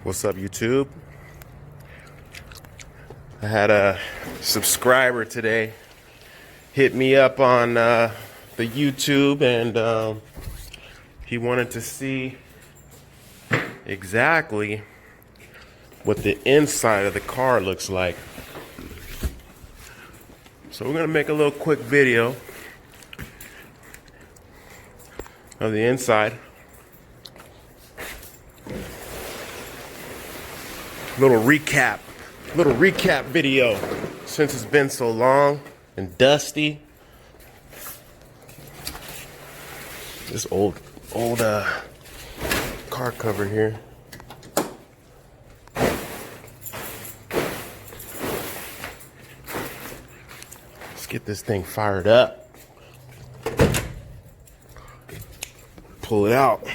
What's up, YouTube? I had a subscriber today hit me up on the YouTube, and he wanted to see exactly what the inside of the car looks like. So we're gonna make a little quick video of the inside. Little recap video since it's been so long and dusty. This old car cover here. Let's get this thing fired up. Pull it out.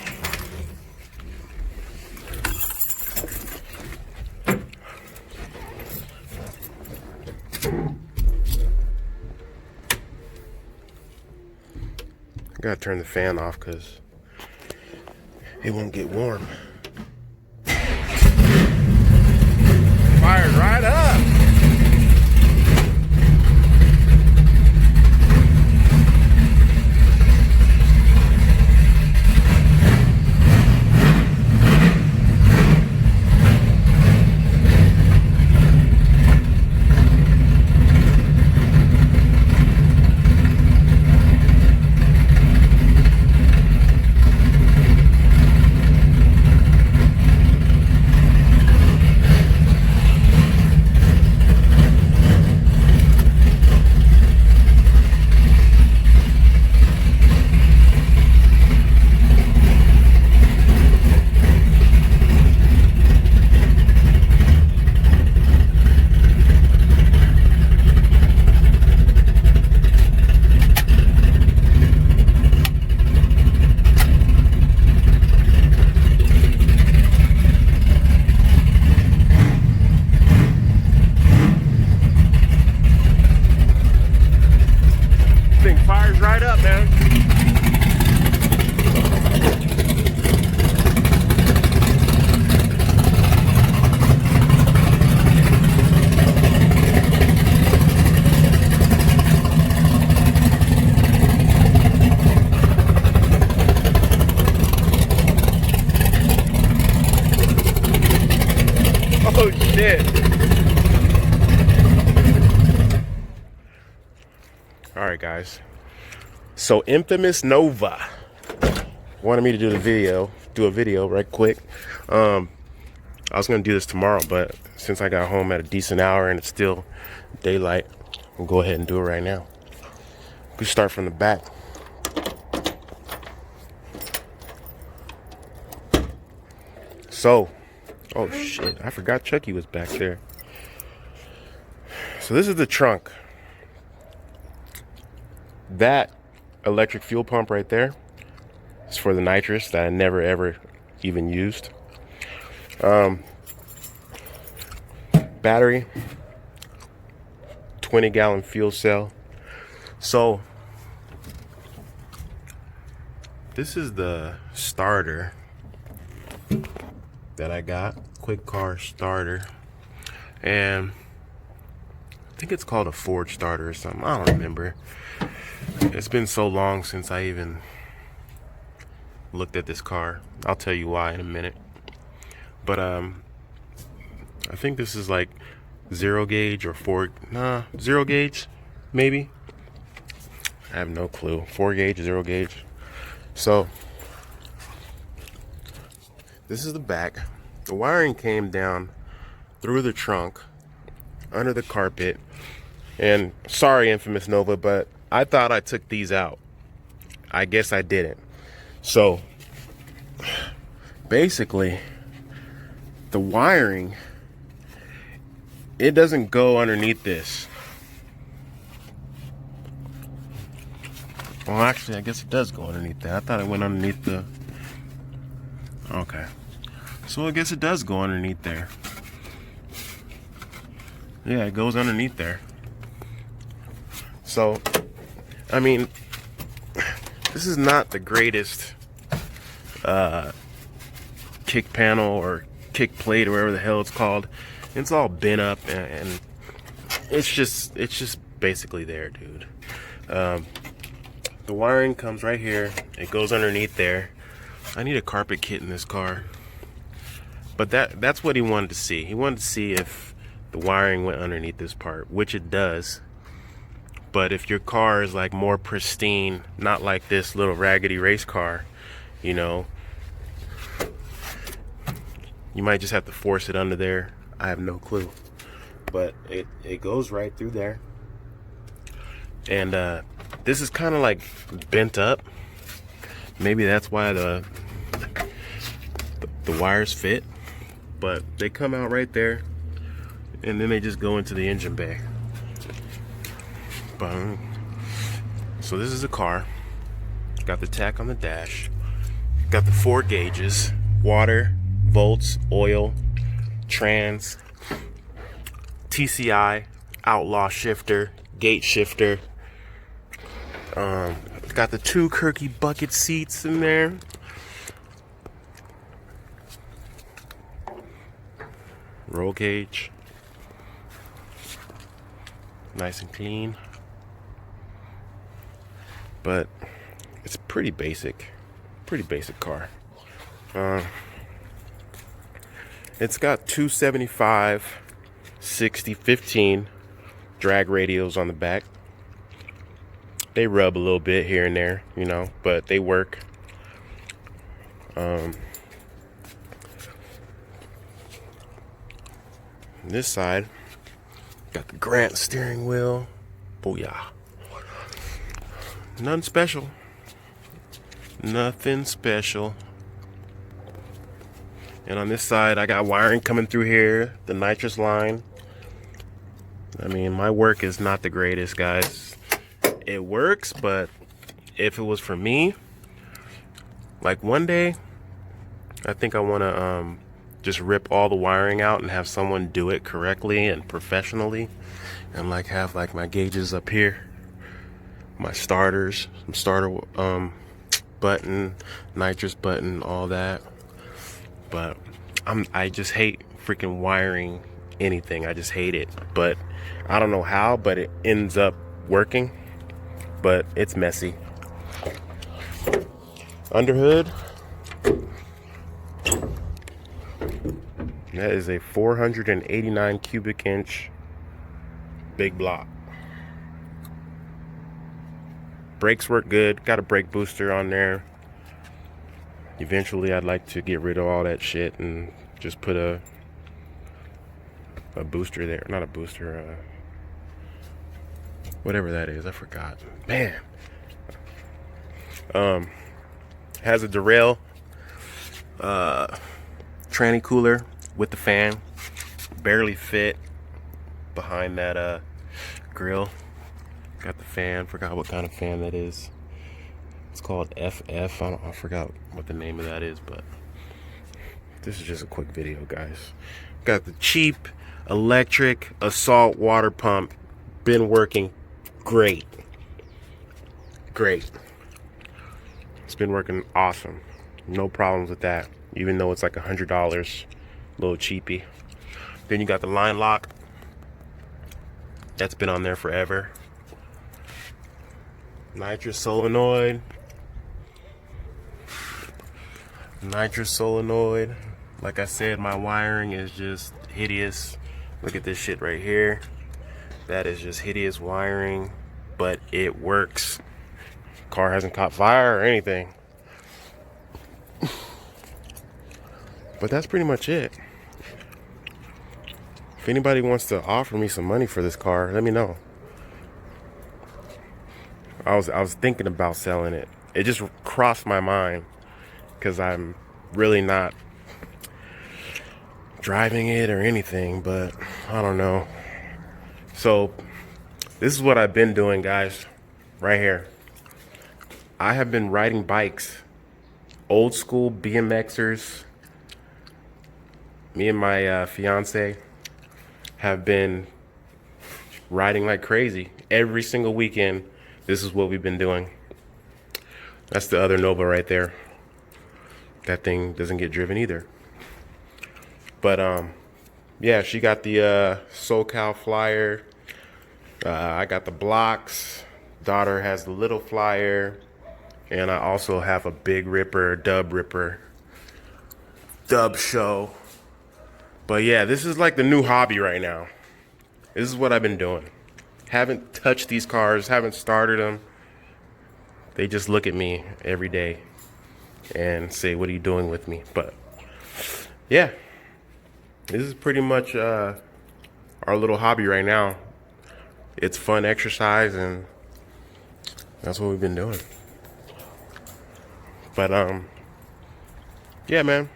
I gotta turn the fan off because it won't get warm. Fired right up. Thing fires right up, man. Oh shit. All right, guys. So Infamous Nova wanted me to do a video right quick. I was gonna do this tomorrow, but since I got home at a decent hour and it's still daylight, we'll go ahead and do it right now. We start from the back. So, oh shit, I forgot Chucky was back there. So this is the trunk. That electric fuel pump right there is for the nitrous that I never ever even used. Battery, 20-gallon fuel cell. So this is the starter that I got, quick car starter, and I think it's called a Ford starter or something. I don't remember. It's been so long since I even looked at this car. I'll tell you why in a minute. But I think this is like 0 gauge or 0 gauge, maybe. I have no clue. 4 gauge, 0 gauge. So this is the back. The wiring came down through the trunk, under the carpet. And sorry, Infamous Nova, but I thought I took these out. I guess I didn't. So basically, the wiring, it doesn't go underneath this. Well, actually, I guess it does go underneath that. I thought it went underneath the... Okay. So I guess it does go underneath there. Yeah, it goes underneath there. So, I mean, this is not the greatest kick panel or kick plate or whatever the hell it's called. It's all bent up, and it's just basically there, dude. The wiring comes right here. It goes underneath there. I need a carpet kit in this car. But that's what he wanted to see. He wanted to see if the wiring went underneath this part, which it does. But if your car is like more pristine, not like this little raggedy race car, you know, you might just have to force it under there. I have no clue. But it goes right through there. And this is kind of like bent up. Maybe that's why the wires fit. But they come out right there, and then they just go into the engine bay. Boom. So this is a car. Got the tach on the dash. Got the 4 gauges: water, volts, oil, trans, TCI, outlaw shifter, gate shifter. Got the 2 Kirky bucket seats in there. Roll cage. Nice and clean. But it's pretty basic. Pretty basic car. It's got 275, 60, 15 drag radials on the back. They rub a little bit here and there, you know, but they work. This side, got the Grant steering wheel. Booyah. Nothing special. Nothing special. And on this side, I got wiring coming through here, the nitrous line. I mean, my work is not the greatest, guys. It works, but if it was for me, like one day, I think I want to just rip all the wiring out and have someone do it correctly and professionally, and like have like my gauges up here, my starters, some starter button, nitrous button, all that. But I just hate freaking wiring anything. I just hate it. But I don't know how, but it ends up working. But it's messy. Underhood. That is a 489 cubic inch big block. Brakes work good. Got a brake booster on there. Eventually I'd like to get rid of all that shit and just put a booster there. Not a booster, whatever that is, I forgot. Man. Has a derail tranny cooler with the fan. Barely fit behind that grill. Got the fan. Forgot what kind of fan that is. It's called FF. I forgot what the name of that is, but this is just a quick video, guys. Got the cheap electric assault water pump. Been working great. It's been working awesome. No problems with that, even though it's like $100, a little cheapy. Then you got the line lock. That's been on there forever. Nitrous solenoid. Like I said, my wiring is just hideous. Look at this shit right here. That is just hideous wiring, but it works. Car hasn't caught fire or anything. But that's pretty much it. If anybody wants to offer me some money for this car, let me know. I was thinking about selling it. It just crossed my mind because I'm really not driving it or anything, but I don't know. So this is what I've been doing, guys, right here. I have been riding bikes, old school BMXers. Me and my fiance have been riding like crazy every single weekend. This is what we've been doing. That's the other Nova right there. That thing doesn't get driven either. But yeah, she got the SoCal Flyer. I got the blocks. Daughter has the little Flyer. And I also have a Big Ripper, Dub Show. But yeah, this is like the new hobby right now. This is what I've been doing. Haven't touched these cars, haven't started them. They just look at me every day and say, what are you doing with me? But yeah, this is pretty much our little hobby right now. It's fun exercise, and that's what we've been doing. But yeah, man,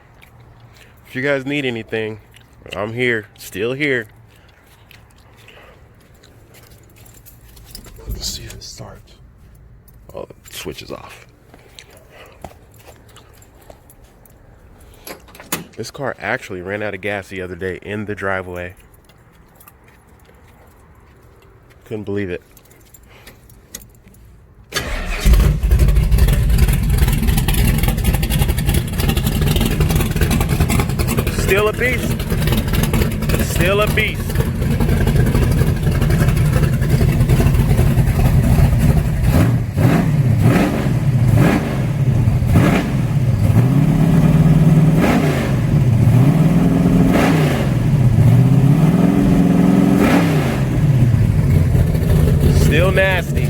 if you guys need anything, I'm here, still here. Let's see if it starts. Oh, the switch is off. This car actually ran out of gas the other day in the driveway. Couldn't believe it. Still a beast. Still a beast. Still nasty.